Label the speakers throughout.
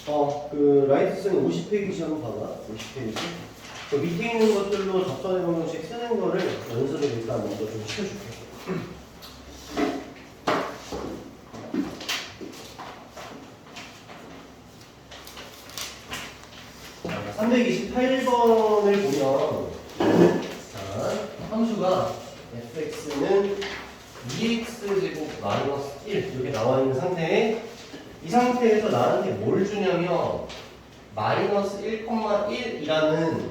Speaker 1: 그 라이트슨이 50페이지 한번 봐봐. 50페이지. 그 밑에 있는 것들로 접선의 방정식 쓰는 거를 연습을 일단 먼저 좀 시켜줄게. 자, 328번을 보면 자, 함수가 fx는 2x제곱 마이너스 1 이렇게 나와 있는 상태에 이 상태에서 나한테 뭘 주냐면 마이너스 1,1이라는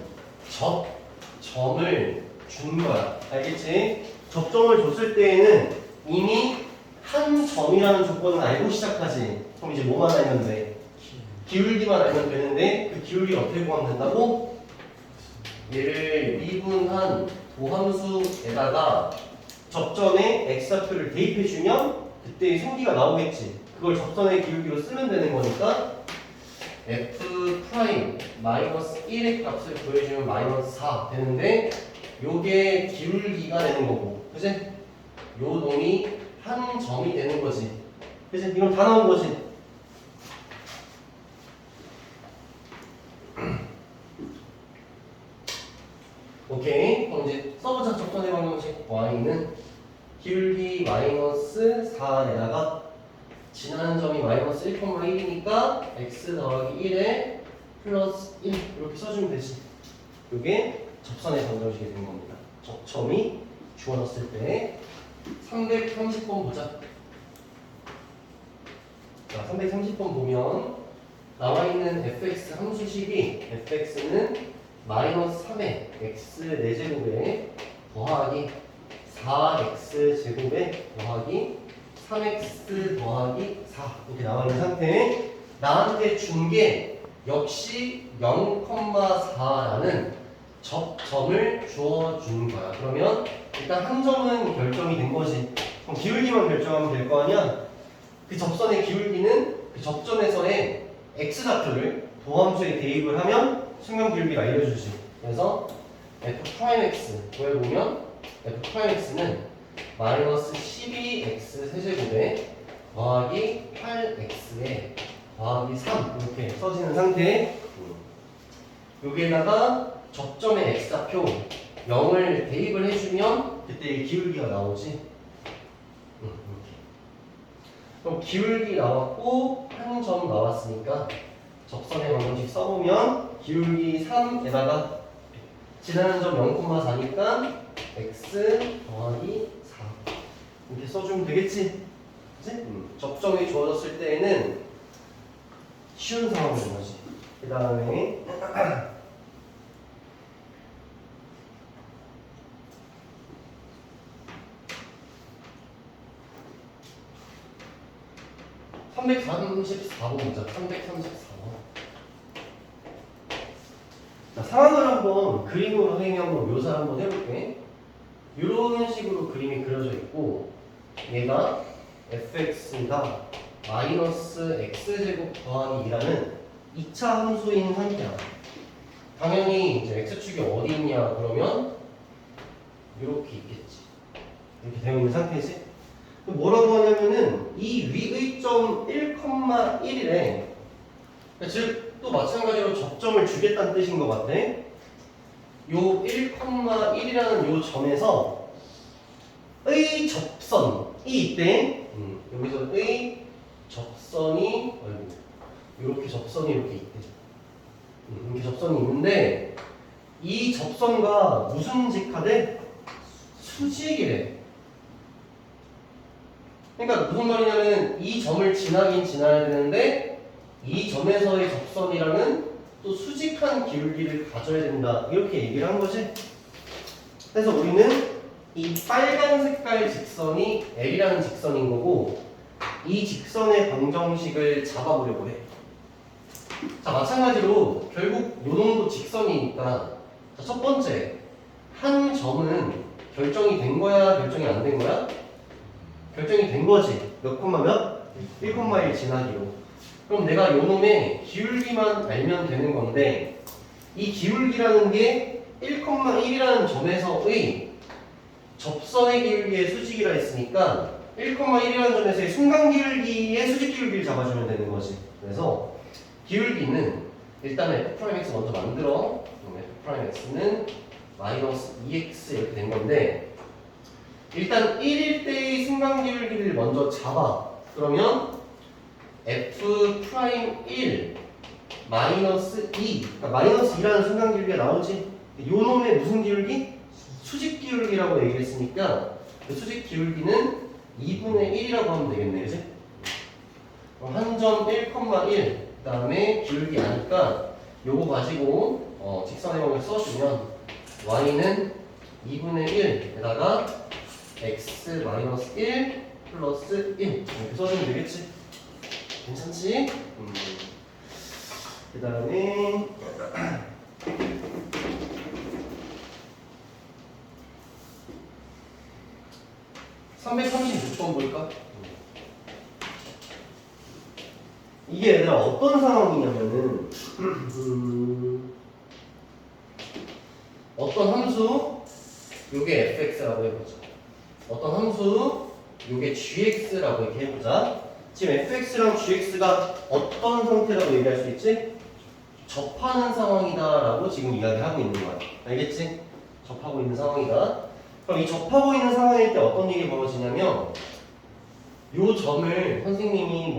Speaker 1: 접점을 준 거야. 알겠지? 접점을 줬을 때에는 이미 한 점이라는 조건은 알고 시작하지. 그럼 이제 뭐만 알면 돼? 기울기만 알면 되는데 그 기울기 어떻게 구하면 된다고? 얘를 미분한 도함수에다가 접점에 x좌표를 대입해주면 그때 성기가 나오겠지. 그걸 접선의 기울기로 쓰면 되는 거니까 f 프라임 마이너스 1의 값을 구해주면 마이너스 4 되는데 요게 기울기가 되는 거고, 그치? 요 놈이 한 점이 되는 거지. 그치? 이건 다 나온 거지. 오케이. 그럼 이제 써보자. 접선의 방정식 y는 기울기 마이너스 4에다가 지나는 점이 마이너스 1,1이니까 x 더하기 1에 플러스 1 이렇게 써주면 되지. 이게 접선의 방정식이 된 겁니다. 접점이 주어졌을 때 330번 보자. 자, 330번 보면 나와 있는 fx 함수식이 fx는 마이너스 3의 x 4제곱에 더하기 4x 제곱에 더하기 3x 더하기 4 이렇게 나와 있는 상태에 나한테 준 게 역시 0,4라는 접점을 주어준 거야. 그러면 일단 한 점은 결정이 된 거지. 그럼 기울기만 결정하면 될 거 아니야? 그 접선의 기울기는 그 접점에서의 x좌표를 도함수에 대입을 하면 순간 기울기를 알려주지. 그래서 f'x 구해보면 f'x는 마이너스 12x 세제곱에 더하기 8x에 더하기 3 이렇게 써지는 상태에 여기에다가 접점의 x좌표 0을 대입을 해주면 그때 이 기울기가 나오지. 이렇게. 그럼 기울기 나왔고 한 점 나왔으니까 접선의 방정식 써보면 기울기 3에다가 지나는 점 0,4니까 x 더하기 4 이렇게 써주면 되겠지? 그치? 접점이 주어졌을 때에는 쉬운 상황이 되는 거지. 그 다음에 334번 보자. 334번. 자, 상황을 한번 그림으로 행위 한번 묘사를 한번 해볼게. 이런 식으로 그림이 그려져 있고 얘가 fx가 마이너스 x제곱 더하기 2라는 2차 함수인 상태야. 당연히 이제 x축이 어디 있냐 그러면 이렇게 있겠지. 이렇게 되어 있는 상태지. 뭐라고 하냐면은 이 위의 점 1,1이래. 즉 또 마찬가지로 접점을 주겠다는 뜻인 것 같아. 요 1,1이라는 요 점에서 의 접선이 있대. 여기서 의 접선이 이렇게 접선이 이렇게 있대. 이렇게 접선이 있는데 이 접선과 무슨 직하대? 수직이래. 그러니까 무슨 말이냐면 이 점을 지나긴 지나야 되는데 이 점에서의 접선이랑은 또 수직한 기울기를 가져야 된다 이렇게 얘기를 한 거지. 그래서 우리는 이 빨간 색깔 직선이 L이라는 직선인 거고 이 직선의 방정식을 잡아보려고 해. 자, 마찬가지로 결국 요 놈도 직선이니까 자, 첫 번째 한 점은 결정이 된 거야 결정이 안 된 거야? 결정이 된 거지. 몇 콤마 몇? 1,1 지나기로. 그럼 내가 요 놈의 기울기만 알면 되는 건데 이 기울기라는 게 1,1이라는 점에서의 접선의 기울기의 수직이라 했으니까 1,1이라는 점에서의 순간 기울기의 수직 기울기를 잡아주면 되는 거지. 그래서 기울기는 일단 f'x 먼저 만들어. 그럼 f'x는 마이너스 2x 이렇게 된 건데 일단 1일 때의 순간 기울기를 먼저 잡아. 그러면 f'1 마이너스 2 그러니까 마이너스 2라는 순간 기울기가 나오지. 요 놈의 무슨 기울기? 수직 기울기라고 얘기를 했으니까 그 수직 기울기는 2분의 1이라고 하면 되겠네, 그치? 한 점 1,1 그 다음에 기울기 아니까 요거 가지고 직선의 범위를 써주면 y는 2분의 1에다가 x 마이너스 1 플러스 1 이렇게 써주면 되겠지? 괜찮지? 그 다음에 336번 볼까? 이게 얘들아 어떤 상황이냐면은 어떤 함수 요게 fx라고 해보자. 어떤 함수 요게 gx라고 이렇게 해보자. 지금 fx랑 gx가 어떤 상태라고 얘기할 수 있지? 접하는 상황이다라고 지금 이야기하고 있는 거야. 알겠지? 접하고 있는 상황이다. 그럼 이 접하고 있는 상황일 때 어떤 일이 벌어지냐면 요 점을 선생님이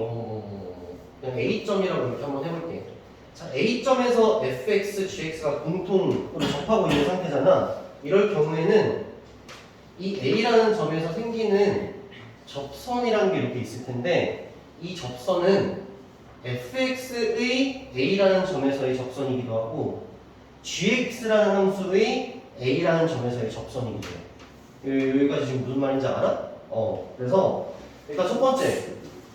Speaker 1: 그냥 A점이라고 이렇게 한번 해볼게. 자, A점에서 fx, gx가 공통으로 접하고 있는 상태잖아. 이럴 경우에는 이 A라는 점에서 생기는 접선이라는 게 이렇게 있을 텐데 이 접선은 fx의 A라는 점에서의 접선이기도 하고 gx라는 함수의 A라는 점에서의 접선이기도 해. 여기까지 지금 무슨 말인지 알아? 그래서 일단 첫 번째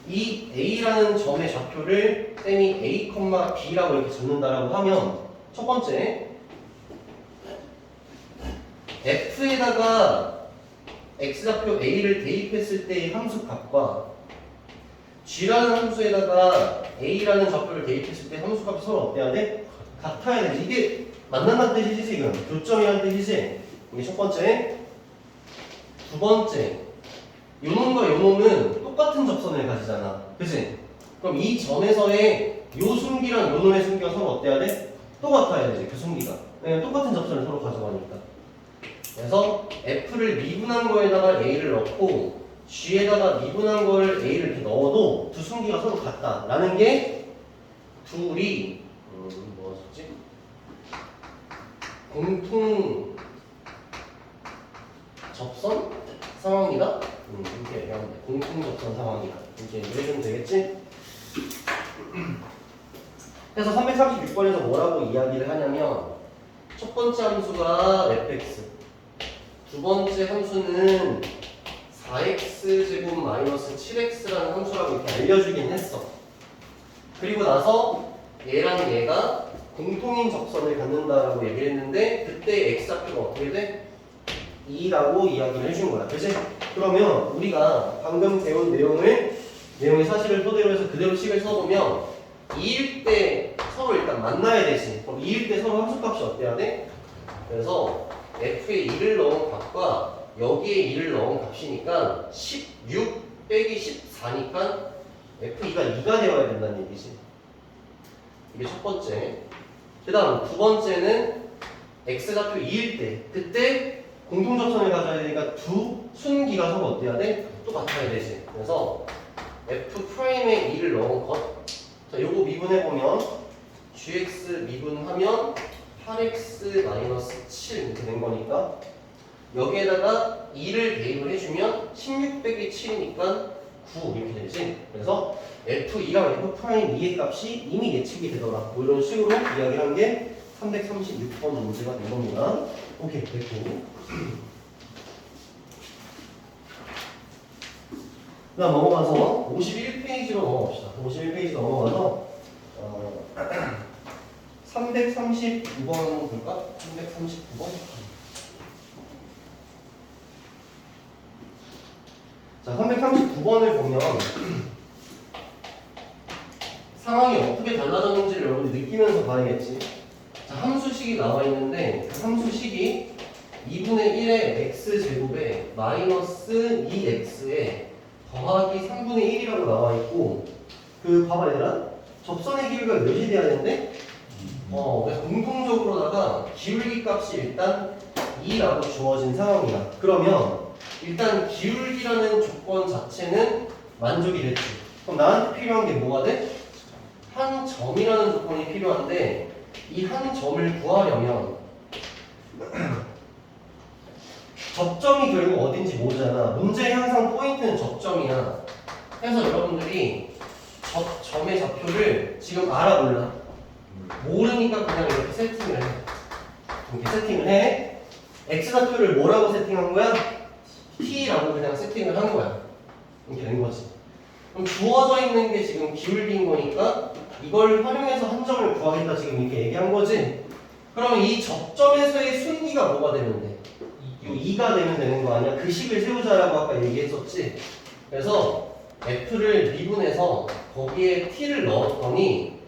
Speaker 1: 이 A라는 점의 좌표를 쌤이 A, B라고 이렇게 적는다라고 하면 첫 번째 F에다가 X좌표 A를 대입했을 때의 함수 값과 G라는 함수에다가 A라는 좌표를 대입했을 때 함수 값이 서로 어때야 돼? 같아야 되지. 이게 만난다는 뜻이지 지금. 교점이라는 뜻이지. 이게 첫 번째. 두 번째 요놈과 요놈은 똑같은 접선을 가지잖아. 그치? 그럼 이 점에서의 요 순기랑 요 놈의 순기가 서로 어때야 돼? 똑같아야 되지 그 순기가. 왜냐면 똑같은 접선을 서로 가져가니까. 그래서 F를 미분한 거에다가 A를 넣고 G에다가 미분한 걸 A를 이렇게 넣어도 두 순기가 서로 같다라는 게 둘이 뭐였지? 공통 접선 상황이다? 이렇게 얘기하면 돼. 공통 접선 상황이다. 이렇게 얘기해주면 되겠지? 그래서 336번에서 뭐라고 이야기를 하냐면 첫 번째 함수가 fx 두 번째 함수는 4x제곱 마이너스 7x라는 함수라고 이렇게 알려주긴 했어. 그리고 나서 얘랑 얘가 공통인 접선을 갖는다라고 얘기를 했는데 그때 x좌표가 어떻게 돼? 2라고 이야기를 해준 거야. 그치? 그러면 우리가 방금 배운 내용의 사실을 토대로 해서 그대로 식을 써보면 2일 때 서로 일단 만나야 되지. 그럼 2일 때 서로 함수값이 어때야 돼? 그래서 f에 2를 넣은 값과 여기에 2를 넣은 값이니까 16 빼기 14니까 f2가 2가 되어야 된다는 얘기지. 이게 첫 번째. 그 다음 두 번째는 x좌표 2일 때 그때 공통접선을 가져야 되니까 두 순기가 서로 어때야 돼? 똑같아야 되지. 그래서 f'에 2를 넣은 것. 자, 요거 미분해보면 gx 미분하면 8x 마이너스 7 이렇게 된 거니까 여기에다가 2를 대입을 해주면 16 빼기 7이니까 9 이렇게 되지. 그래서 f2랑 f'2의 값이 이미 예측이 되더라. 뭐 이런 식으로 이야기를 한 게 336번 문제가 된 겁니다. 오케이, 됐고. 그 다음 넘어가서 51페이지로 넘어갑시다. 51페이지 넘어가서 339번 볼까? 339번. 자, 339번을 보면 상황이 어떻게 달라졌는지를 여러분이 느끼면서 봐야겠지. 자, 함수식이 나와 있는데 그 함수식이 2분의 1의 x제곱에 마이너스 2x에 더하기 3분의 1이라고 나와 있고 그 봐봐 얘들아 접선의 기울기가 몇이 돼야 되는데? 그래서 공통적으로다가 기울기 값이 일단 2라고 주어진 상황이야. 그러면 일단 기울기라는 조건 자체는 만족이 됐지. 그럼 나한테 필요한 게 뭐가 돼? 한 점이라는 조건이 필요한데 이 한 점을 구하려면 접점이 결국 어딘지 모르잖아. 문제의 항상 포인트는 접점이야. 그래서 여러분들이 점의 좌표를 지금 알아 몰라? 모르니까 그냥 이렇게 세팅을 해. 이렇게 세팅을 해. x좌표를 뭐라고 세팅한 거야? t라고 그냥 세팅을 한 거야. 이렇게 된 거지. 그럼 주어져 있는 게 지금 기울기인 거니까 이걸 활용해서 한 점을 구하겠다 지금 이렇게 얘기한 거지. 그러면 이 접점에서의 순기가 뭐가 되면 돼? 이 2가 되면 되는 거 아니야? 그 식을 세우자라고 아까 얘기했었지. 그래서 f를 미분해서 거기에 t를 넣었더니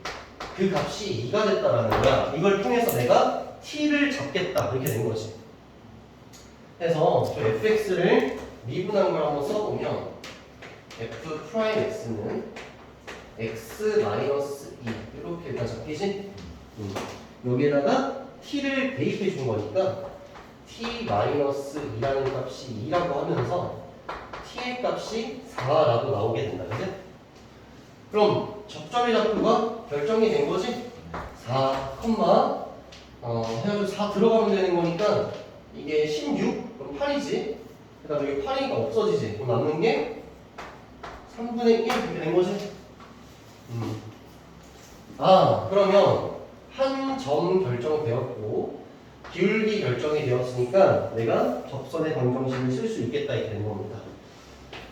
Speaker 1: 그 값이 2가 됐다라는 거야. 이걸 통해서 내가 t를 잡겠다 이렇게 된 거지. 그래서 저 fx를 미분한 걸 한번 써보면 f'x는 x-2 이렇게 일단 잡히지? 여기에다가 t를 대입해 준 거니까 t-2라는 값이 2라고 하면서 t의 값이 4라고 나오게 된다. 그지? 그럼 접점의 좌표가 결정이 된 거지? 4, 해가지고 4 들어가면 되는 거니까 이게 16? 그럼 8이지? 그 다음에 여기 8이니까 없어지지? 그럼 남는 게 3분의 1 이렇게 된 거지? 그러면 한 점 결정되었고 기울기 결정이 되었으니까 내가 접선의 방정식을 쓸 수 있겠다 이렇게 된 겁니다.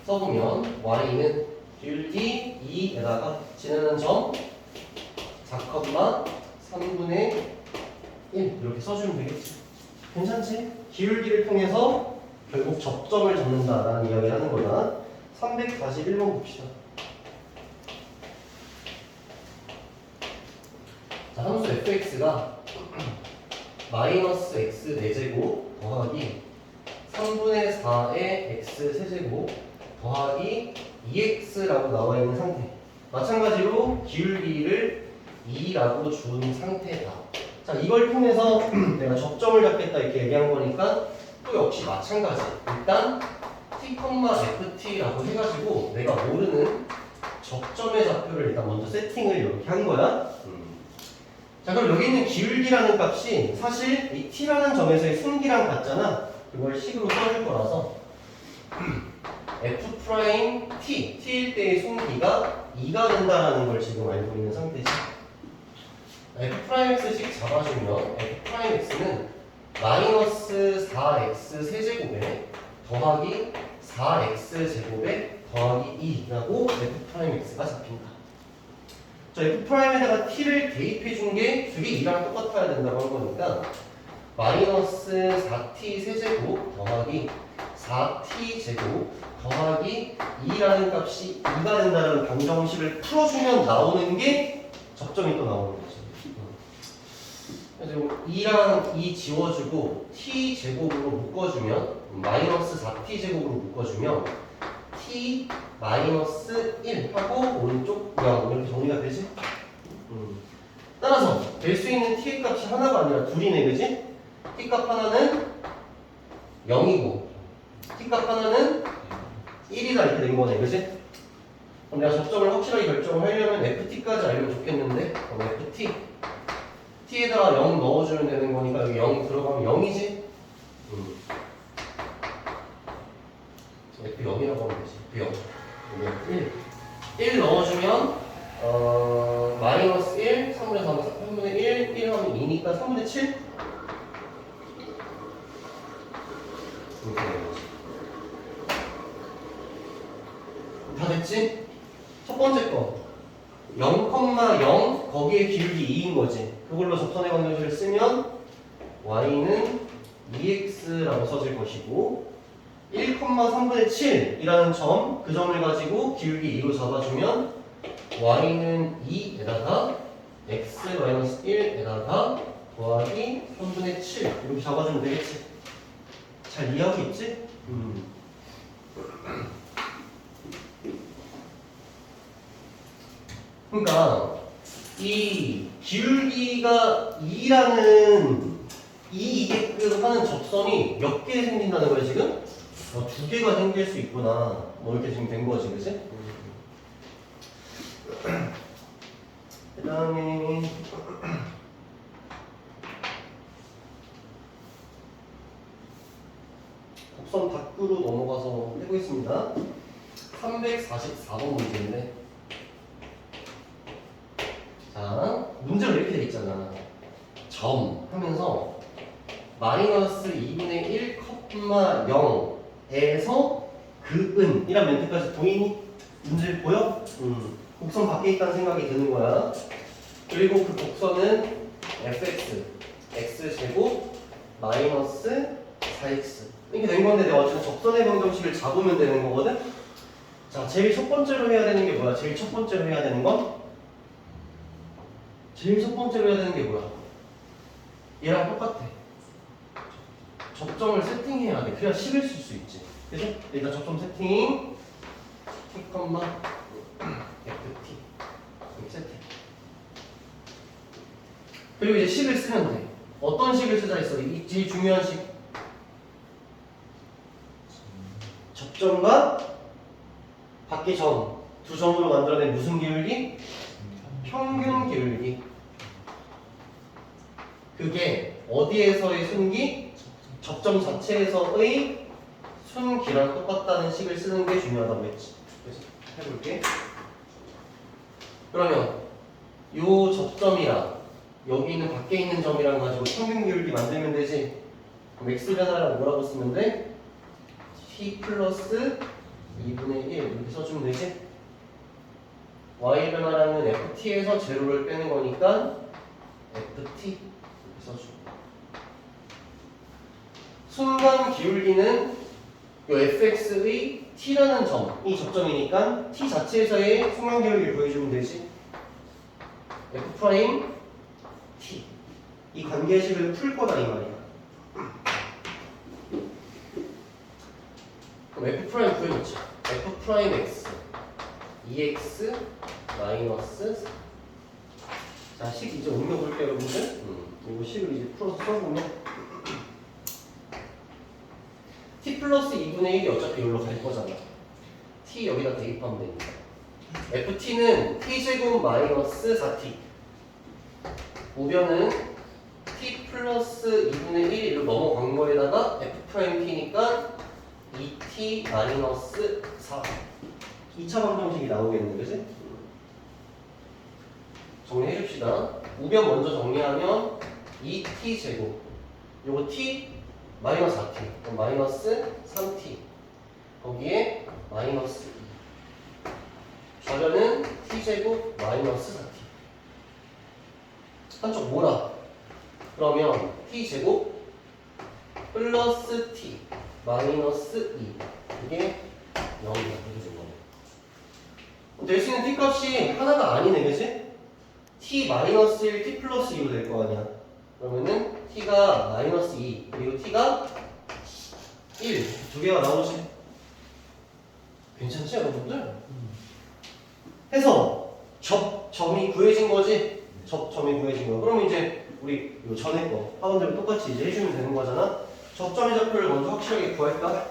Speaker 1: 써보면 y는 기울기 2에다가 지나는 점 4,3분의 1 이렇게 써주면 되겠지. 괜찮지? 기울기를 통해서 결국 접점을 잡는다라는 이야기를 하는 거다. 341번 봅시다. 자, 함수 fx가 마이너스 x 4제곱 더하기 3분의 4의 x 세제곱 더하기 2x라고 나와 있는 상태. 마찬가지로 기울기를 2라고 준 상태다. 자, 이걸 통해서 내가 접점을 잡겠다 이렇게 얘기한 거니까 또 역시 마찬가지. 일단 t, ft라고 해가지고 내가 모르는 접점의 좌표를 일단 먼저 세팅을 이렇게 한 거야. 자, 그럼 여기 있는 기울기라는 값이 사실 이 t라는 점에서의 순기랑 같잖아. 이걸 식으로 써줄 거라서 f' t일 때의 순기가 2가 된다는 걸 지금 알고 있는 상태지. f'x씩 잡아주면 f'x는 마이너스 4x 세제곱에 더하기 4x 제곱에 더하기 2라고 f'x가 잡힌다. 자, f'에다가 t를 대입해 준 게 그게 2랑 똑같아야 된다고 한 거니까 마이너스 4t 세제곱 더하기 4t 제곱 더하기 2라는 값이 2가 된다는 방정식을 풀어주면 나오는 게 접점이 또 나오는 거지. 그래서 2랑 2 지워주고 t 제곱으로 묶어주면 마이너스 4t 제곱으로 묶어주면 t 마이너스 1 하고 오른쪽 0 이렇게 정리가 되지? 따라서 될 수 있는 t의 값이 하나가 아니라 둘이네, 그지? t 값 하나는 0이고 t 값 하나는 1이다 이렇게 된 거네, 그지? 그럼 내가 접점을 확실하게 결정을 하려면 ft까지 알면 좋겠는데 그럼 ft t에다가 0 넣어주면 되는 거니까 여기 0 들어가면 0이지? F0이라고 하면 되지. F0. 1 넣어주면 마이너스 1, 3분의 3, 3분의 1 하면 2니까 3분의 7? 이렇게 되는 거지. 다 됐지? 첫 번째 거 0,0 거기에 기울기 2인 거지. 그걸로 접선의 방정식을 쓰면 y는 2x라고 써질 것이고 1,3분의 7이라는 점, 그 점을 가지고 기울기 2로 잡아주면 y는 2에다가 x-1에다가 더하기 3분의 7 이렇게 잡아주면 되겠지. 잘 이해하고 있지? 그러니까 이 기울기가 2라는 이게끔 하는 접선이 몇 개 생긴다는 거야 지금? 2개가 생길 수 있구나. 뭐 이렇게 지금 된 거지, 그치? 그 다음에 곡선 밖으로 넘어가서 해보겠습니다. 344번 문제인데, 자, 문제가 이렇게 돼 있잖아. 점 하면서 마이너스 2분의 1, 0에서 그은이란 멘트까지 보이니? 문제 보여? 곡선 밖에 있다는 생각이 드는 거야. 그리고 그 곡선은 fx, x제곱 마이너스 4x 이렇게 된 건데 내가 어쨌든 접선의 방정식을 잡으면 되는 거거든? 자, 제일 첫 번째로 해야 되는 게 뭐야? 제일 첫 번째로 해야 되는 건? 제일 첫 번째로 해야 되는 게 뭐야? 얘랑 똑같아. 접점을 세팅해야 돼. 그래야 식을 쓸 수 있지. 그죠? 일단 접점 세팅 t, ft 이렇게 세팅. 그리고 이제 식을 쓰면 돼. 어떤 식을 쓰자 했어? 이 제일 중요한 식. 접점과 밖의 점, 두 점으로 만들어낸 무슨 기울기? 평균 기울기. 그게 어디에서의 순기? 접점 자체에서의 순기랑 똑같다는 식을 쓰는 게 중요하다고 했지. 그래서 해볼게. 그러면 요 접점이랑 여기 있는 밖에 있는 점이랑 가지고 평균 기울기 만들면 되지. 그럼 x 변화랑 뭐라고 쓰면 돼? t 플러스 2분의 1 이렇게 써주면 되지. y 변화량은 ft에서 제로를 빼는 거니까 ft 이렇게 써주고. 순간 기울기는 요 fx의 t라는 점이 접점이니까 t 자체에서의 순간 기울기를 구해주면 되지. f 프라임 t 이 관계식을 풀 거다 이 말이야. 그럼 f 프라임 구해놓자. f 프라임 x 2x 마이너스 자, 식 이제 옮겨볼게요 여러분들. 이거 식을 이제 풀어서 써보면 t 플러스 2분의 1이 어차피 여기로 갈 거잖아. t 여기다 대입하면 됩니다. ft는 t제곱 마이너스 4t 우변은 t 플러스 2분의 1로 넘어간 거에다가 f't니까 2t 마이너스 4 2차 방정식이 나오겠네, 그지? 정리해 줍시다. 우변 먼저 정리하면 2t 제곱 요거 t 마이너스 4t 그럼 마이너스 3t 거기에 마이너스 2 좌변은 t제곱 마이너스 4t 한쪽 뭐라? 그러면 t제곱 플러스 t 마이너스 2 이게 0이다 이렇게 된 거네. 될 수 있는 t 값이 하나가 아니네, 그치? t 마이너스 1, t 플러스 2로 될 거 아니야. 그러면은 t가 마이너스 2 그리고 t가 1 두 개가 나오지. 괜찮지 여러분들? 해서 접점이 구해진 거지. 접점이 구해진 거. 그럼 이제 우리 요 전에 거 학원대로 똑같이 이제 해주면 되는 거잖아. 접점의 좌표를 먼저 확실하게 구할까?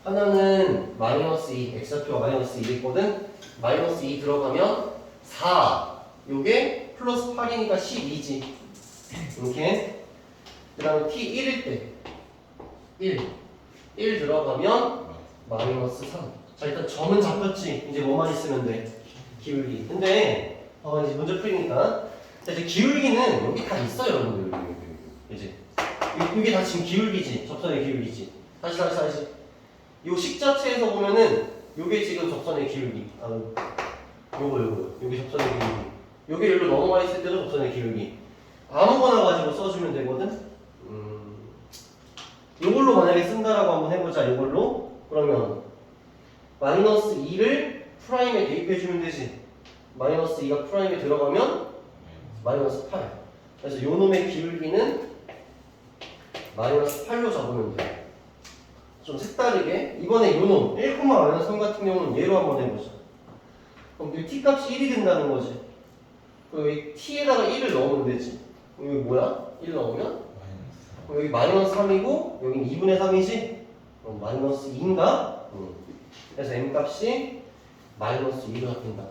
Speaker 1: 하나는 마이너스 2 x좌표가 마이너스 2있거든. 마이너스 2 들어가면 4 요게 플러스 8이니까 12지. 이렇게. 그 다음에 t 1일 때 1 들어가면 마이너스 3. 자, 일단 점은 잡혔지. 이제 뭐만 있으면 돼? 기울기. 근데 이제 문제 풀이니까 이제 기울기는 여기 다 있어요, 여러분들. 이제 이게 다 지금 기울기지. 접선의 기울기지. 다시. 요 식 자체에서 보면은 요게 지금 접선의 기울기. 요게 접선의 기울기. 요게 여기로 넘어가 있을 때도 접선의 기울기. 아무거나 가지고 써주면 되거든. 요걸로 만약에 쓴다라고 한번 해보자. 요걸로 그러면 마이너스 2를 프라임에 대입해주면 되지. 마이너스 2가 프라임에 들어가면 마이너스 8. 그래서 요 놈의 기울기는 마이너스 8로 잡으면 돼. 좀 색다르게 이번에 요 놈 1, 마이너스 3 같은 경우는 얘로 한번 해보자. 그럼 여기 t 값이 1이 된다는 거지. 그럼 여기 t에다가 1을 넣으면 되지. 그럼 여기 뭐야? 1 넣으면? 그럼 여기 마이너스 3이고 여기 2분의 3이지? 그럼 마이너스 2인가? 그래서 m 값이 마이너스 2로 잡힌다.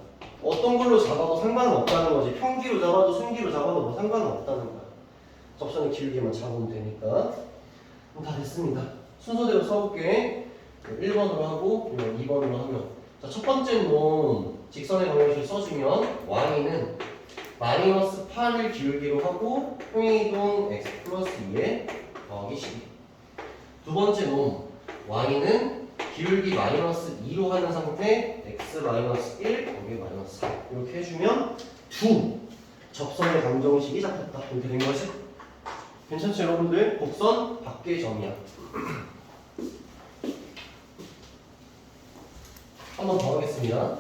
Speaker 1: 어떤 걸로 잡아도 상관은 없다는 거지. 평기로 잡아도 순기로 잡아도 뭐 상관은 없다는 거야. 접선의 기울기만 잡으면 되니까. 그럼 다 됐습니다. 순서대로 써볼게. 1번으로 하고 2번으로 하면, 자, 첫 번째 놈 직선의 방정식을 써주면 y는 마이너스 8을 기울기로 하고 평행이동 x 플러스 2에 더하기 12. 두 번째 놈 y는 기울기 마이너스 2로 하는 상태 x 마이너스 1 거기에 마이너스 4 이렇게 해주면 두 접선의 방정식이 잡혔다. 이렇게 된 거지? 괜찮죠 여러분들? 곡선 밖의 점이야. 한 번 더 하겠습니다.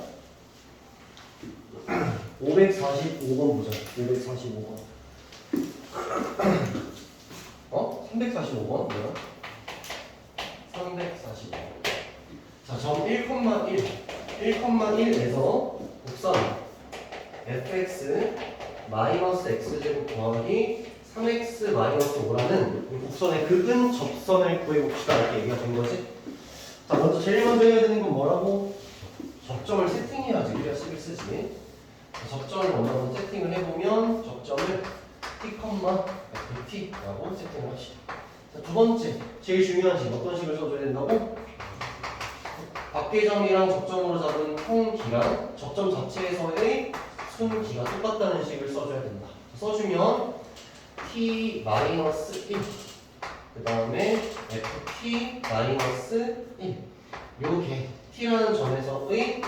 Speaker 1: 545번 보자. 545번. 345번? 뭐야? 345번. 자, 점 1,1. 1,1에서 곡선 fx 마이너스 x제곱 더하기 3x 마이너스 5라는 곡선의 극은 접선을 구해봅시다. 이렇게 얘기가 된 거지. 자, 먼저 제일 먼저 해야 되는 건 뭐라고? 접점을 세팅해야지. 그래야 식을 쓰지. 접점을 먼저 세팅을 해보면 접점을 t, ft라고 세팅을 합시다. 자, 두 번째, 제일 중요한 식. 어떤 식을 써줘야 된다고? 밖의 점이랑 접점으로 잡은 통기랑 접점 자체에서의 순기가 똑같다는 식을 써줘야 된다. 써주면 t-1 그 다음에 ft-1 요게 t라는 점에서의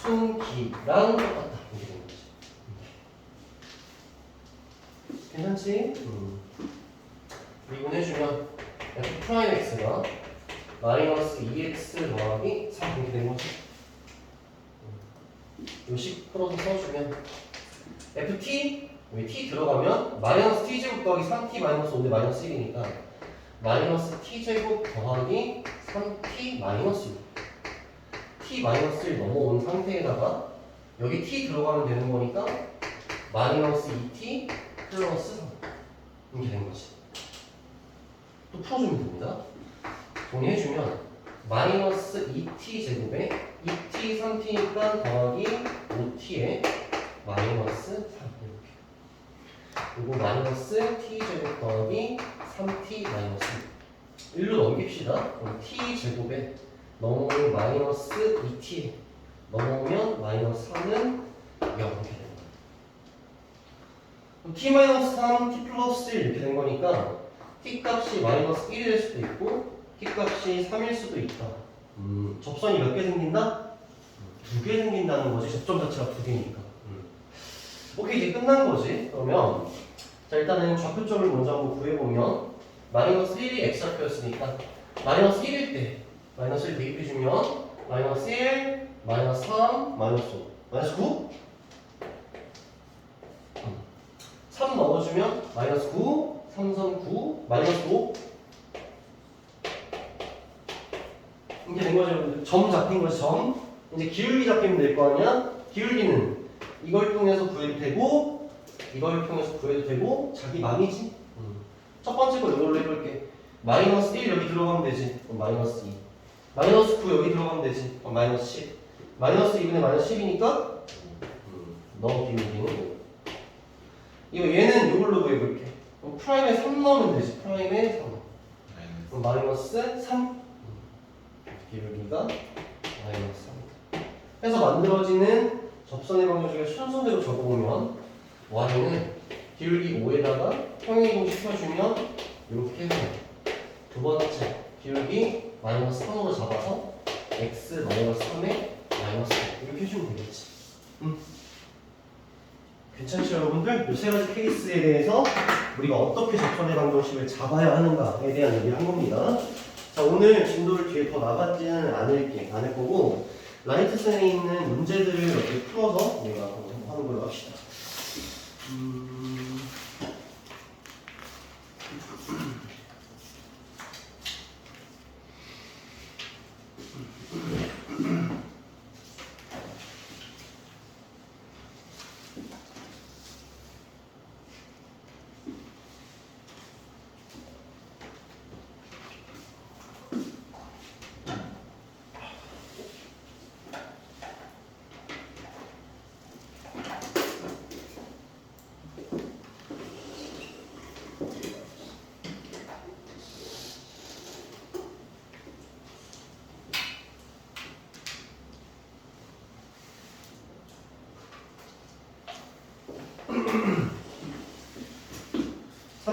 Speaker 1: 순기랑 똑같다. 이렇게 되는 거지. 괜찮지? 미분해주면 f'x가 마이너스 2x 더하기 3 이렇게 되는 거지. 요식 풀어서 써주면 ft 여기 t 들어가면 마이너스 t제곱 더하기 3t 마이너스 5대 마이너스 1이니까 마이너스 t제곱 더하기 3t 마이너스 1 t 마이너스 1 넘어온 상태에다가 여기 t 들어가면 되는 거니까 마이너스 2t 플러스 3 이렇게 된 거지. 또 풀어주면 됩니다. 정리해주면 마이너스 2t 제곱에 2t 3t니까 더하기 5t에 마이너스 3 이렇게. 그리고 마이너스 t 제곱 더하기 3t 마이너스 1로 넘깁시다. 그럼 t 제곱에 넘어오면 마이너스 2t 넘어오면 마이너스 3은 0 이렇게 되는 거예요. 그럼 t 마이너스 3, t 플러스 1 이렇게 된 거니까 t 값이 마이너스 1이 될 수도 있고 t 값이 3일 수도 있다. 접선이 몇 개 생긴다? 2개 생긴다는 거지. 접점 자체가 2개니까. 오케이, 이제 끝난 거지. 그러면 자, 일단은 좌표점을 먼저 한번 구해보면 마이너스 1이 x좌표였으니까 마이너스 1일 때 마이너스 1 대입해주면 마이너스 1, 마이너스 3, 마이너스 5, 마이너스 9? 3 넣어주면 마이너스 9, 3, 3, 9, 마이너스 5 이렇게 된 거죠, 여러분들. 점 잡힌 거지, 점. 이제 기울기 잡히면 될 거 아니야? 기울기는 이걸 통해서 구해도 되고 이걸 통해서 구해도 되고 자기 맘이지. 첫 번째 거 이걸로 해볼게. 마이너스 1 여기 들어가면 되지. 그럼 마이너스 2. 마이너스 9 여기 들어가면 되지. 그럼 마이너스 10. 마이너스 2분의 마이너스 10이니까 넣어 기울기는 이거 얘는 이걸로 구해볼게. 그럼 프라임에 3 넣으면 되지. 프라임에 3. 그럼 마이너스 3. 기울기가 마이너스 3. 해서 만들어지는 접선의 방정식을 순서대로 적어보면 y는 기울기 5에다가 평행이동 시켜주면 이렇게 해서 두 번째 기울기 마이너스 3으로 잡아서 x 마이너스 3에 마이너스 5 이렇게 해주면 되겠지. 괜찮죠 여러분들? 이 세 가지 케이스에 대해서 우리가 어떻게 접선의 방정식을 잡아야 하는가에 대한 얘기를 한 겁니다. 자, 오늘 진도를 뒤에 더 나가지는 않을 거고 라이트 셀에 있는 문제들을 이렇게 풀어서 우리가 하는 걸로 합시다.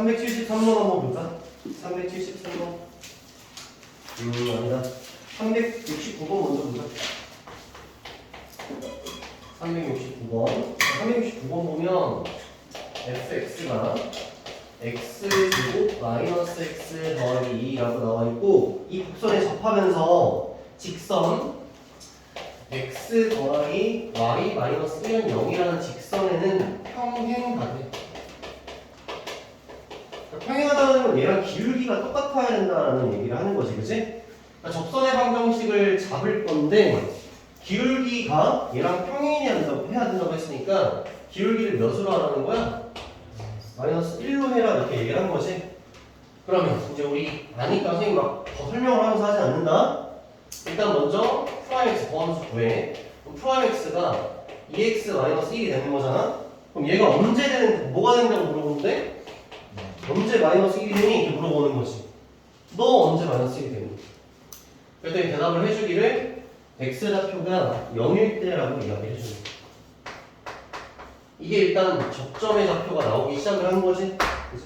Speaker 1: 373번 한번 볼까? 373번. 아니다. 369번 먼저 보자. 369번. 369번 보면 fx가 x제곱 마이너스 x 더하기 2라고 나와 있고, 이 곡선에 접하면서 직선 x 더하기 y 마이너스 1은 0이라는 직선에는 평행하대. 평행하다는 건 얘랑 기울기가 똑같아야 된다는 얘기를 하는 거지, 그치? 그러니까 접선의 방정식을 잡을 건데 기울기가 얘랑 평행이 해야 된다고 했으니까 기울기를 몇으로 하라는 거야? 마이너스 1로 해라 이렇게 얘기를 한 거지. 그러면 이제 우리 아니까 선생님 막 더 설명을 하면서 하지 않는다. 일단 먼저 프라임 x 더함수 구해. 그럼 프라임 x가 2x 마이너스 1이 되는 거잖아. 그럼 얘가 언제 되는, 뭐가 된다고 물어보는데 언제 마이너스 1이 되니? 이렇게 물어보는 거지. 너 언제 마이너스 1이 되니? 그랬더니 대답을 해주기를 x좌표가 0일 때라고 이야기를 해주는 거야. 이게 일단 접점의 좌표가 나오기 시작을 한 거지. 그치?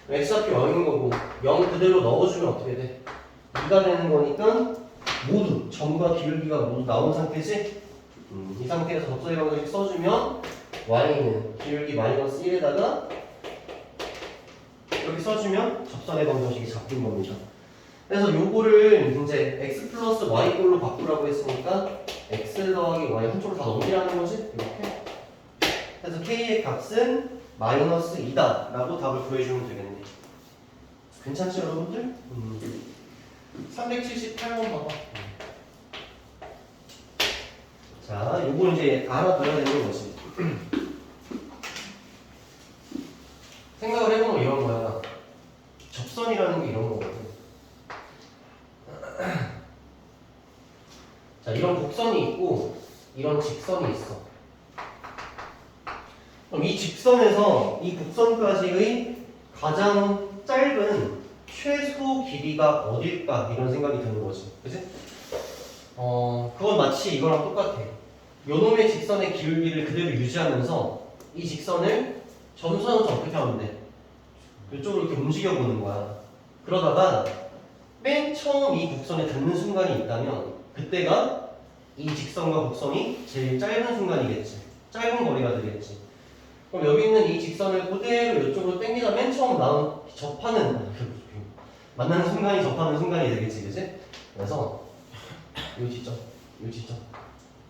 Speaker 1: x좌표 0인 거고 0 그대로 넣어주면 어떻게 돼? 2가 되는 거니까 모두 점과 기울기가 모두 나온 상태지. 이 상태에서 접선의 방정식 써주면 y는 기울기 마이너스 1에다가 이렇게 써주면 접선의 방정식이 잡힌 겁니다. 그래서 요거를 이제 x 플러스 y 꼴로 바꾸라고 했으니까 x 더하기 y 한쪽으로 다 넘기라는 거지. 이렇게. 그래서 k의 값은 마이너스 2다 라고 답을 구해주면 되겠네. 괜찮지 여러분들? 378번 봐봐. 자, 요걸 이제 알아둬야 되는 거지. 생각을 해보면 이런 거야. 접선이라는 게 이런 거거든. 자, 이런 곡선이 있고 이런 직선이 있어. 그럼 이 직선에서 이 곡선까지의 가장 짧은 최소 길이가 어딜까 이런 생각이 드는 거지. 그치? 그건 마치 이거랑 똑같아. 요놈의 직선의 기울기를 그대로 유지하면서 이 직선을 점선으로 어떻게 하면 돼? 이쪽으로 이렇게 움직여 보는 거야. 그러다가 맨 처음 이 곡선에 닿는 순간이 있다면 그때가 이 직선과 곡선이 제일 짧은 순간이겠지. 짧은 거리가 되겠지. 그럼 여기 있는 이 직선을 그대로 이쪽으로 당기다 맨 처음 만나는 순간이 접하는 순간이 되겠지, 그치? 그래서 요 지점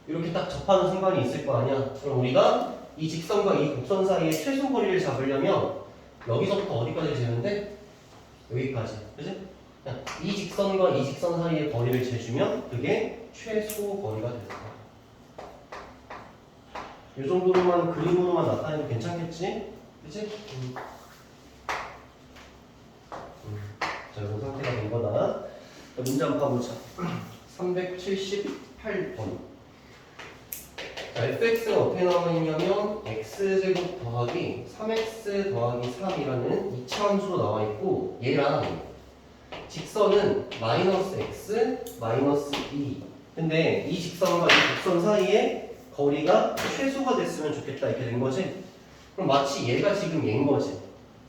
Speaker 1: 이렇게 딱 접하는 순간이 있을 거 아니야. 그럼 우리가 이 직선과 이 곡선 사이의 최소 거리를 잡으려면 여기서부터 어디까지 재는데? 여기까지, 그치? 이 직선과 이 직선 사이의 거리를 재주면 그게 최소 거리가 되는 거야. 이 정도로만 그림으로만 나타내도 괜찮겠지? 그치? 자, 이런 상태가 된 거다. 문제 한번 봐보자. 378번. 자, fx가 어떻게 나와 있냐면 x제곱 더하기 3x 더하기 3이라는 2차 함수로 나와 있고 얘랑 직선은 마이너스 x 마이너스 2. 근데 이 직선과 이 곡선 사이에 거리가 최소가 됐으면 좋겠다 이렇게 된 거지. 그럼 마치 얘가 지금 얘인 거지.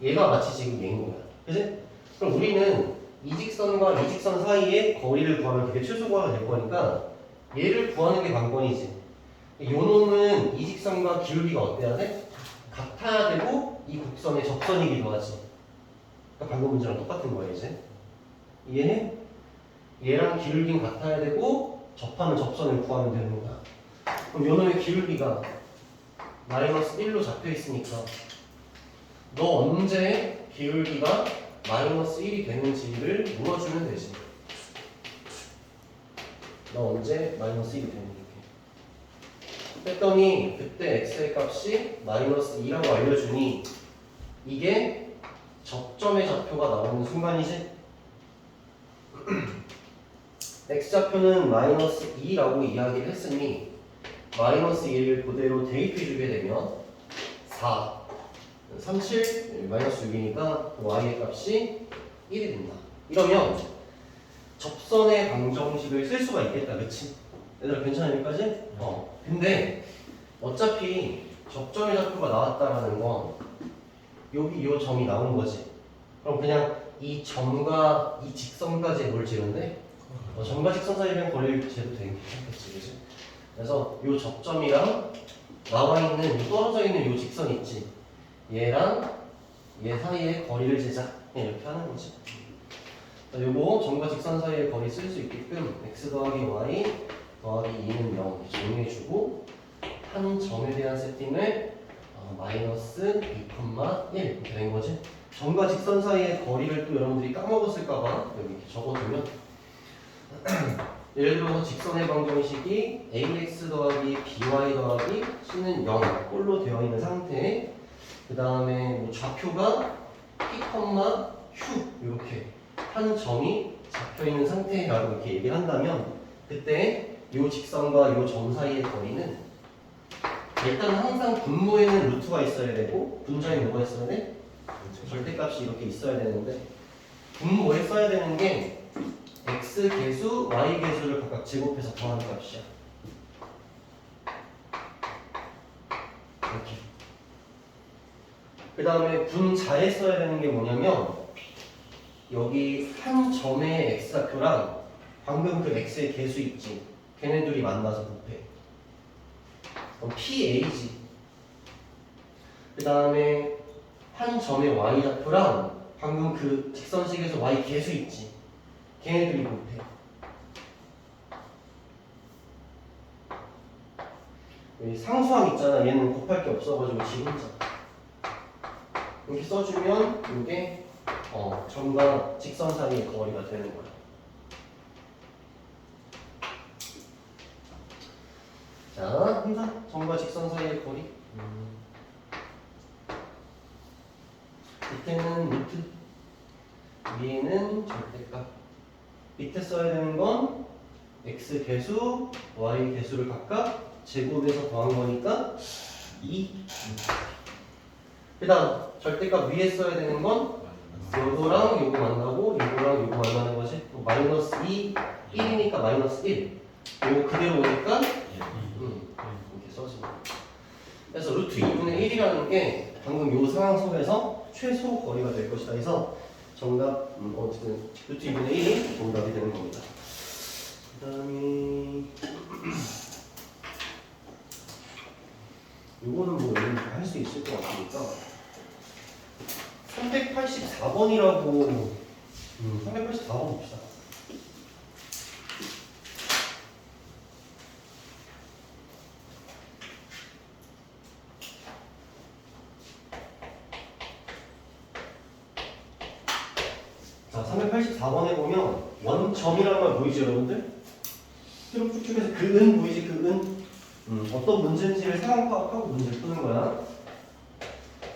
Speaker 1: 얘가 마치 지금 얘인 거야. 그치? 그럼 우리는 이 직선과 이 직선 사이에 거리를 구하면 그게 최소가 될 거니까 얘를 구하는 게 관건이지. 요 놈은 이 직선과 기울기가 어때야 돼? 같아야 되고 이 곡선의 접선이기도 하지. 그러니까 방금 문제랑 똑같은 거야 이제. 이해해? 얘랑 기울기는 같아야 되고 접하는 접선을 구하면 되는 거야. 그럼 요 놈의 기울기가 마이너스 1로 잡혀 있으니까 너 언제 기울기가 마이너스 1이 되는지를 물어주면 되지. 너 언제 마이너스 1이 되는지. 했더니 그때 x의 값이 마이너스 2라고 알려주니 이게 접점의 좌표가 나오는 순간이지. x좌표는 마이너스 2라고 이야기를 했으니 마이너스 1을 그대로 대입해주게 되면 4, 37, 마이너스 6이니까 y의 값이 1이 된다. 이러면 접선의 방정식을 쓸 수가 있겠다. 그치? 얘들아 괜찮아 여기까지? 근데 어차피 접점의 좌표가 나왔다라는 건 여기 요 점이 나온 거지. 그럼 그냥 이 점과 이 직선까지 뭘 지는데 점과 직선 사이에 그냥 거리를 재도 되겠지, 그치? 그래서 요 접점이랑 나와 있는 요 떨어져 있는 요 직선 있지. 얘랑 얘 사이에 거리를 재자. 이렇게 하는 거지. 자, 요거 점과 직선 사이의 거리 쓸 수 있게끔 x 더하기 y 더하기 2는 0 정리해주고 한 점에 대한 세팅을 마이너스 2,1 이렇게 된 거지. 점과 직선 사이의 거리를 또 여러분들이 까먹었을까봐 여기 이렇게 적어두면 예를 들어서 직선의 방정식이 ax 더하기 by 더하기 c는 0 꼴로 되어 있는 상태에 그 다음에 뭐 좌표가 p, q 이렇게 한 점이 잡혀 있는 상태라고 이렇게 얘기를 한다면 그때 이 직선과 이 점 사이의 거리는 일단 항상 분모에는 루트가 있어야 되고 분자에 뭐가 있어야 돼? 절대값이 이렇게 있어야 되는데 분모에 써야 되는 게 x 계수, y 계수를 각각 제곱해서 더하는 값이야. 이렇게. 그 다음에 분자에 써야 되는 게 뭐냐면 여기 한 점의 x좌표랑 방금 그 x의 계수 있지. 걔네들이 만나서 곱해. 그럼 PA지. 그 다음에 한 점의 y좌표랑 방금 그 직선식에서 y 계수 있지. 걔네들이 곱해. 여기 상수항 있잖아. 얘는 곱할 게 없어가지고 지 혼자. 이렇게 써주면 이게 점과 직선 사이의 거리가 되는 거야. 자, 항상 점과 직선 사이의 거리. 밑에는 루트, 위에는 절대값. 밑에 써야 되는 건 x 계수, y 계수를 각각 제곱해서 더한 거니까 2. 그 다음 절대값 위에 써야 되는 건 요거랑 요거 만나고 요거랑 요거 만나는 거지. 마이너스 2, 1이니까 마이너스 1. 요거 그대로 오니까 이렇게 써지. 그래서 루트 2분의 1이라는 게 방금 요 상황 속에서 최소 거리가 될 것이다. 그래서 정답 어쨌든 루트 2분의 1이 정답이 되는 겁니다. 그 다음에 요거는 뭐 할 수 있을 것 같으니까 384번이라고 384번 봅시다. 자, 384번에 보면 원점이라는 말 보이죠, 여러분들? 쭉쭉쭉해서 그 은 보이지, 그 은? 어떤 문제인지를 상황 파악하고 문제를 푸는 거야.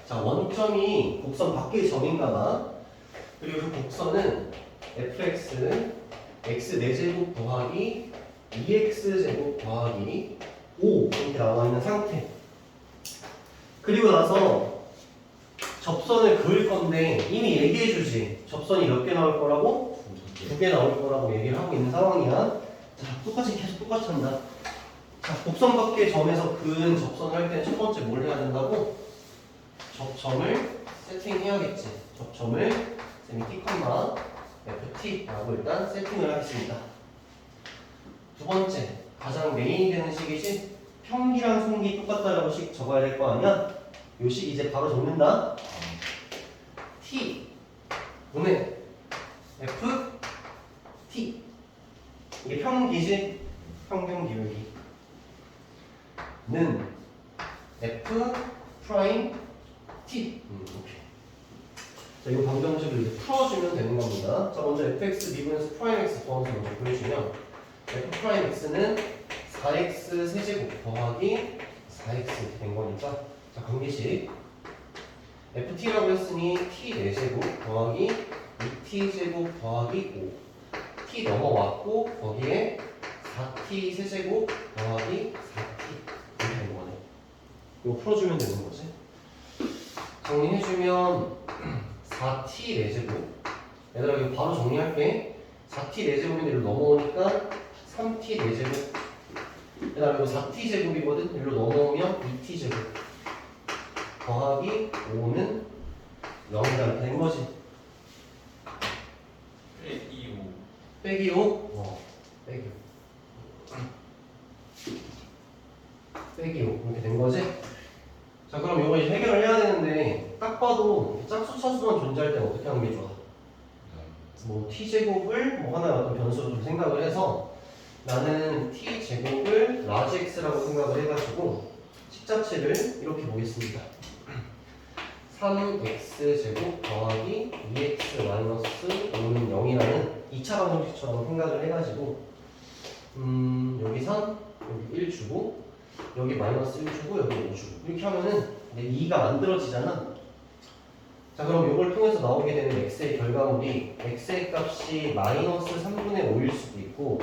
Speaker 1: 자, 원점이 곡선 밖의 점인가 봐. 그리고 그 곡선은 fx, x 4제곱 더하기 2x제곱 더하기 5 이렇게 나와 있는 상태. 그리고 나서 접선을 그을 건데 이미 얘기해 주지. 접선이 몇 개 나올 거라고? 2개 나올 거라고 얘기를 하고 있는 상황이야. 자, 똑같이 계속 똑같이 한다. 자, 곡선 밖의 점에서 그은 접선을 할 때는 첫 번째 뭘 해야 된다고? 접점을 세팅해야겠지. 접점을 t, ft라고 일단 세팅을 하겠습니다. 두 번째, 가장 메인이 되는 식이지. 평기랑 순기 똑같다라고 식 적어야 될 거 아니야? 요 식 이제 바로 적는다. t 분의 f t 이게 평기지. 평균 기울기 는 f 프라임 t. 오케이. 자, 이 방정식을 이제 풀어주면 되는 겁니다. 자, 먼저 fx 미분에서 프라임 x 더하면서 먼저 보여주면 f 프라임 x는 4x 세제곱 더하기 4x 이렇게 된 거니까 자, 관계식 ft라고 했으니 t 4제곱 더하기 2t 제곱 더하기 5 t 넘어왔고 거기에 4t 세제곱 더하기 4t 이렇게 된 거네. 이거 풀어주면 되는 거지. 정리해주면 4t 4제곱 얘들아 이거 바로 정리할게. 4t 4제곱인데 이리로 넘어오니까 3t 4제곱 얘들아 이거 4t 제곱이거든. 이리로 넘어오면 2t 제곱 더하기 5는 0이다 이렇게 된 거지.
Speaker 2: 빼기 5.
Speaker 1: 빼기 5. 빼기 5. 빼기 5 이렇게 된 거지. 자 그럼 이거 이제 해결을 해야 되는데 딱 봐도 짝수 차수만 존재할 때 어떻게 하는 게 좋아? 뭐 t제곱을 뭐 하나의 어떤 변수로 좀 생각을 해서 나는 t제곱을 라지 x라고 생각을 해가지고 식자체를 이렇게 보겠습니다. 3x제곱 더하기 2x 마이너스 5는 0이라는 2차 방정식처럼 생각을 해가지고 여기 3, 여기 1 주고 여기 마이너스 1 주고 여기 5 주고 이렇게 하면은 2가 만들어지잖아. 자 그럼 이걸 통해서 나오게 되는 x의 결과물이 x의 값이 마이너스 3분의 5일 수도 있고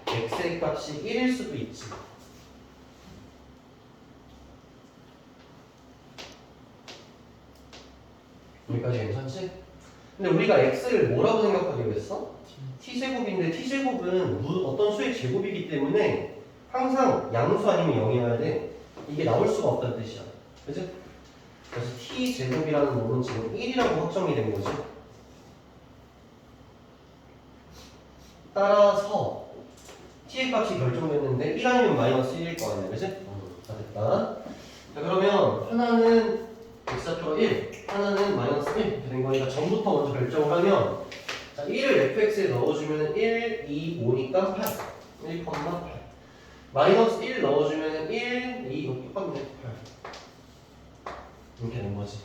Speaker 1: x의 값이 1일 수도 있지. 여기까지 괜찮지? 근데 우리가 x를 뭐라고 생각하기로 했어? t제곱인데 t제곱은 어떤 수의 제곱이기 때문에 항상 양수 아니면 0이어야 돼. 이게 나올 수가 없다는 뜻이야. 그치? 그래서 t제곱이라는 놈은 지금 1이라고 확정이 된 거지. 따라서 t의 값이 결정됐는데 1 아니면 마이너스 1일 거 아니야. 그치? 다 됐다. 자 그러면 하나는 x좌표가 1, 하나는 마이너스 1 이렇게 된 거니까 전부터 먼저 결정을 하면 자 1을 fx에 넣어주면 1, 2, 5니까 8 1,8 마이너스 1 넣어주면 1, 2, 여기 똑같네 8 이렇게 된 거지.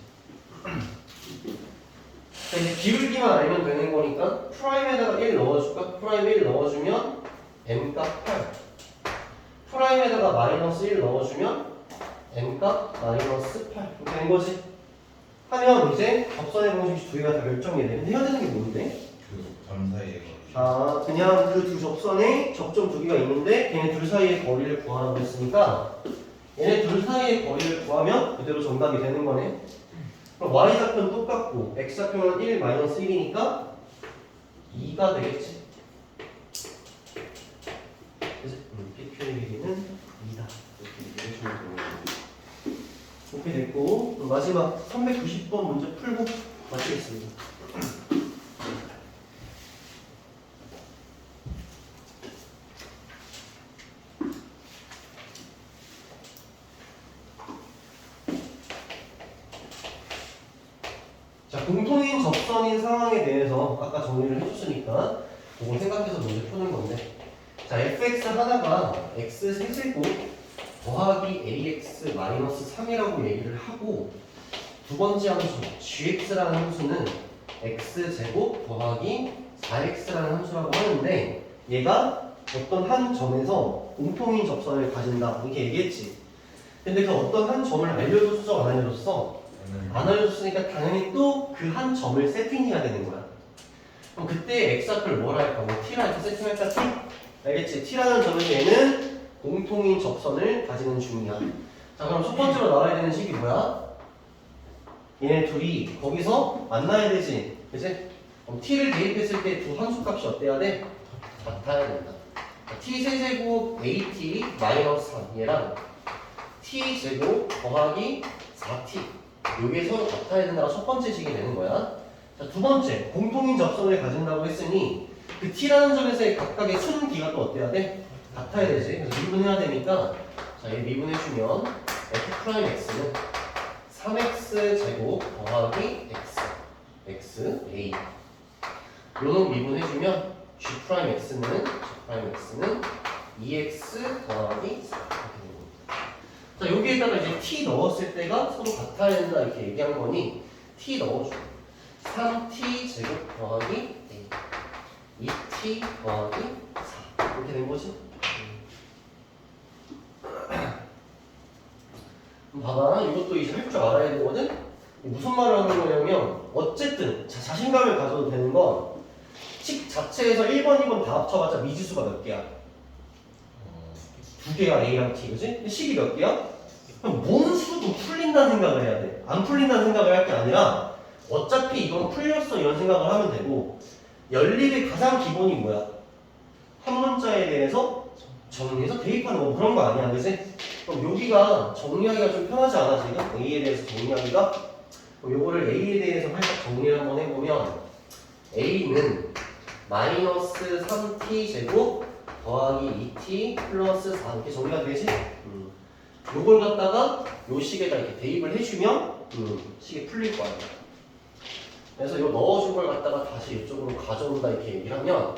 Speaker 1: 자 이제 기울기만 알면 되는 거니까 프라임에다가 1 넣어줄까? 프라임 1 넣어주면 m값 8 프라임에다가 마이너스 1 넣어주면 m값 마이너스 8 이렇게 된 거지. 하면 이제 접선의 방정식 두 개가 다 결정이 돼. 근데 해야 되는 게 뭔데?
Speaker 2: 그 점 사이에 거리.
Speaker 1: 아 그냥 그 두 접선에 접점 두 개가 있는데 걔네 둘 사이의 거리를 구하라고 했으니까 얘네 둘 사이의 거리를 구하면 그대로 정답이 되는 거네. 그럼 y좌표는 똑같고 x좌표는 1 마이너스 1이니까 2가 되겠지. 그래서 PQ의 길이는 2다. 이렇게 됐고 그럼 마지막 390번 문제 풀고 마치겠습니다. 자, 공통인 접선인 상황에 대해서 아까 정리를 해줬으니까 그거 생각해서 문제 푸는 건데 자, fx 하나가 x 세제곱 더하기 ax 마이너스 3이라고 얘기를 하고 두 번째 함수 gx라는 함수는 x제곱 더하기 4x라는 함수라고 하는데 얘가 어떤 한 점에서 공통인 접선을 가진다 이렇게 얘기했지. 근데 그 어떤 한 점을 알려줬어 안 알려줬어? 안 알려줬으니까 당연히 또 그 한 점을 세팅해야 되는 거야. 그럼 그때 x좌표를 뭐라 할까? 뭐 t라 이렇게 세팅할까? t? 알겠지? t라는 점은 얘는 공통인 접선을 가지는 중이야. 자 그럼 첫 번째로 나와야 되는 식이 뭐야? 얘네 둘이 거기서 만나야 되지. 그치? 그럼 t를 대입했을 때 두 함수값이 어때야 돼? 같아야 된다. t 세제곱 at 마이너스 3 얘랑 t 제곱 더하기 4t 요게 서로 같아야 된다가 첫 번째 식이 되는 거야. 자, 두 번째 공통인 접선을 가진다고 했으니 그 t라는 점에서의 각각의 순기가 또 어때야 돼? 같아야 되지. 그래서 미분해야 되니까 자, 얘 미분해주면 f'x는 3x 제곱 더하기 x a 요놈 미분해주면 g'x는 2x 더하기 4 자, 여기에다가 이제 t 넣었을 때가 서로 같아야 된다 이렇게 얘기한 거니 t 넣어줘. 3t 제곱 더하기 a 2t 더하기 4 이렇게 된 거지. 봐봐, 이것도 이제 할 줄 알아야 되거든. 무슨 말을 하는 거냐면 어쨌든 자신감을 가져도 되는 건 식 자체에서 1번, 2번 다 합쳐봤자 미지수가 몇 개야? 두 개야, a랑 t, 그지? 식이 몇 개야? 그럼 뭔 수도 풀린다는 생각을 해야 돼. 안 풀린다는 생각을 할 게 아니라 어차피 이건 풀렸어 이런 생각을 하면 되고 연립의 가장 기본이 뭐야? 한 문자에 대해서 정리해서 대입하는 거 그런 거 아니야, 그지? 그럼 여기가 정리하기가 좀 편하지 않아 지금? a에 대해서 정리하기가 그럼 요거를 A에 대해서 살짝 정리를 한번 해보면 A는 마이너스 3t 제곱 더하기 2t 플러스 4 이렇게 정리가 되지? 요걸 갖다가 요 식에다 이렇게 대입을 해주면 식이 풀릴 거야. 그래서 요 넣어준 걸 갖다가 다시 이쪽으로 가져온다 이렇게 얘기를 하면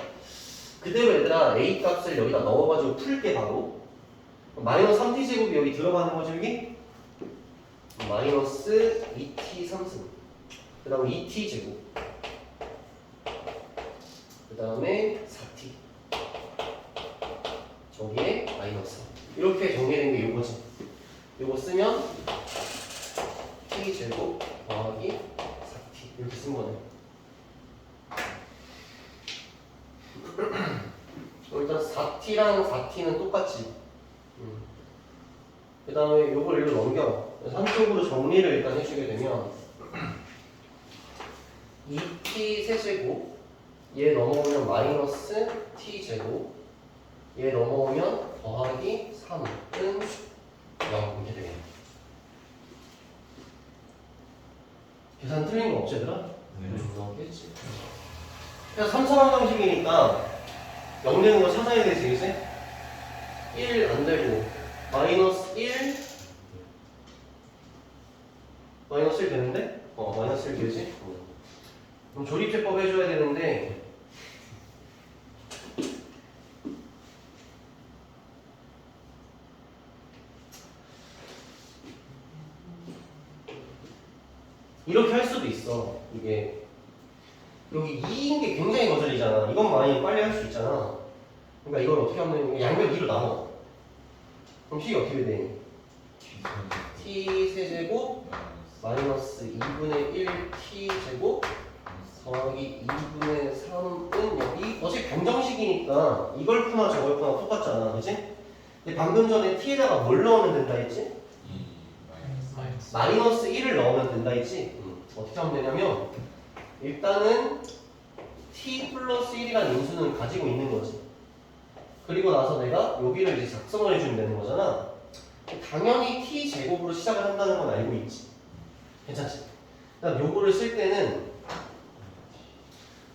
Speaker 1: 그대로 얘들아 A 값을 여기다 넣어가지고 풀게 바로 마이너스 3t 제곱이 여기 들어가는 거죠 여기? 마이너스 2t 3승 그 다음에 2t 제곱 그 다음에 4t 저기에 마이너스 이렇게 정리된 게 요거지. 요거 쓰면 t 제곱 더하기 4t 이렇게 쓴 거네. 일단 4t랑 4t는 똑같지. 그 다음에 요걸 일로 넘겨. 그래서 한쪽으로 정리를 일단 해주게 되면 2t 세제곱 얘 넘어오면 마이너스 t 제곱 얘 넘어오면 더하기 3은 0 이렇게 되겠네. 계산 틀린 거 없지 얘들아? 나오겠지. 그래서 3차원 방식이니까 0 되는 거 찾아야 되지 그치? 1 안 되고 마이너스 1 마이너스 1 되는데? 마이너스 1 되지? 그럼 조립제법 해줘야 되는데 이렇게 할 수도 있어. 이게 여기 2인 게 굉장히 거슬리잖아. 이건 많이 빨리 할 수 있잖아. 그러니까 이걸 어떻게 하면 양변 2로 나눠. 그럼 식이 어떻게 돼? t 세제곱 마이너스 2분의 1 t 제곱 더하기 2분의 3은 여기 어차피 방정식이니까 이걸 푸나 저걸 푸나 똑같잖아. 그치? 근데 방금 전에 t에다가 뭘 넣으면 된다 했지? 마이너스 1을 넣으면 된다 했지? 어떻게 하면 되냐면 일단은 t 플러스 1이라는 인수는 가지고 있는 거지. 그리고 나서 내가 여기를 이제 작성을 해주면 되는 거잖아. 당연히 t 제곱으로 시작을 한다는 건 알고 있지. 괜찮지? 그다음 요거를 쓸 때는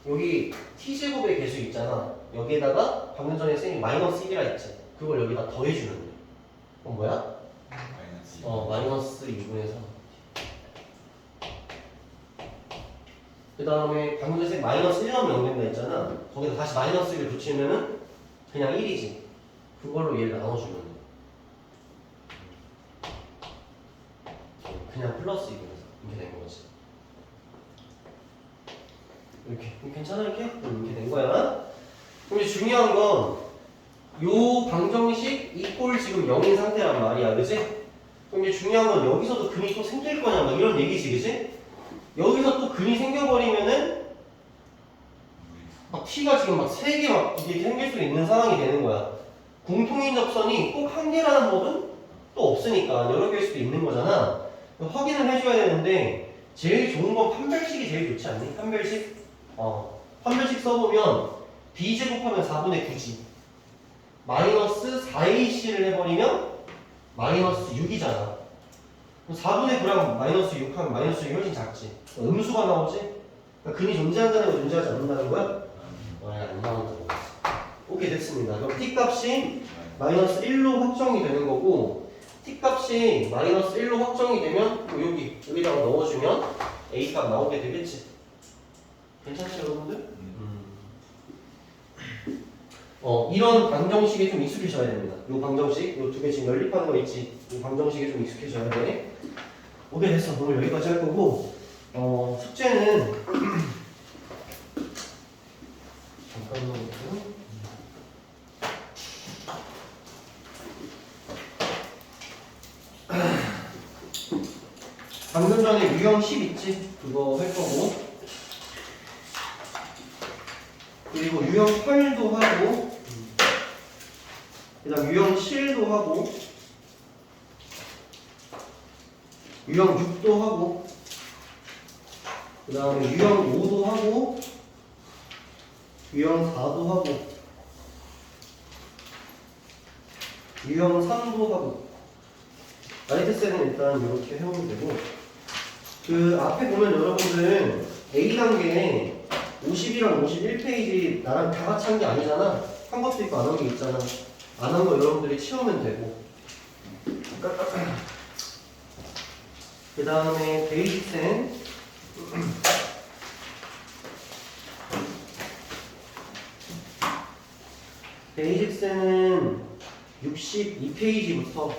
Speaker 1: 여기 t 제곱의 개수 있잖아. 여기에다가 방금 전에 쌤이 마이너스 1이라 했지. 그걸 여기다 더해주는 거야. 그럼 뭐야? 마이너스 2분의 3. 그 다음에 방금 전에 마이너스 1 넣으면 0 된다 했잖아. 거기다 다시 마이너스 1을 붙이면은 그냥 1이지. 그걸로 얘를 나눠주면 돼. 그냥 플러스 2분의 3 이렇게 된 거지. 이렇게 괜찮아 이렇게? 이렇게 된 거야. 그럼 이제 중요한 건 요 방정식 이꼴 지금 0인 상태란 말이야, 그치? 그럼 이제 중요한 건 여기서도 근이 또 생길 거냐, 막 이런 얘기지, 그치? 여기서 또 근이 생겨버리면은 막 t가 지금 막 3개 막 이렇게 생길 수 있는 상황이 되는 거야. 공통인 접선이 꼭 한 개라는 법은 또 없으니까 여러 개일 수도 있는 거잖아. 확인을 해줘야 되는데 제일 좋은 건 판별식이 제일 좋지 않니? 판별식? 판별식 써보면 b제곱하면 4분의 9지. 마이너스 4ac를 해버리면 마이너스 6이잖아. 4분의 9랑 마이너스 6 하면 마이너스 6이 훨씬 작지. 음수가 나오지? 그러니까 근이 존재한다는 거 존재하지 않는다는 거야? 안 나온다는 거지. 오케이, 됐습니다. 그럼 t 값이 마이너스 1로 확정이 되는 거고, t 값이 마이너스 1로 확정이 되면 여기다가 넣어주면 a 값 나오게 되겠지. 괜찮지 여러분들? 이런 방정식에 좀 익숙해져야 됩니다. 이 방정식, 이 두 개 지금 연립하는 거 있지? 이 방정식에 좀 익숙해져야 돼. 오케이, 됐어. 오늘 여기까지 할 거고, 숙제는 잠깐만요. 방금 전에 유형 10 있지? 그거 할 거고, 그리고 유형 8도 하고, 그 다음 유형 7도 하고, 유형 6도 하고, 그 다음에 유형 5도 하고, 유형 4도 하고, 유형 3도 하고. 라이트 셋은 일단 이렇게 해오면 되고, 그 앞에 보면 여러분들 A 단계 50이랑 51페이지 나랑 다 같이 한 게 아니잖아. 한 것도 있고 안 한 게 있잖아. 안 한 거 여러분들이 치우면 되고. 그 다음에 베이직센 베이직센은 62페이지부터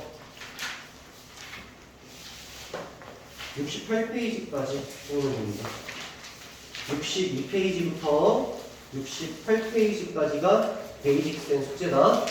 Speaker 1: 68페이지까지 배우면 됩니다. 62페이지부터 68페이지까지가 베이직센 숙제다.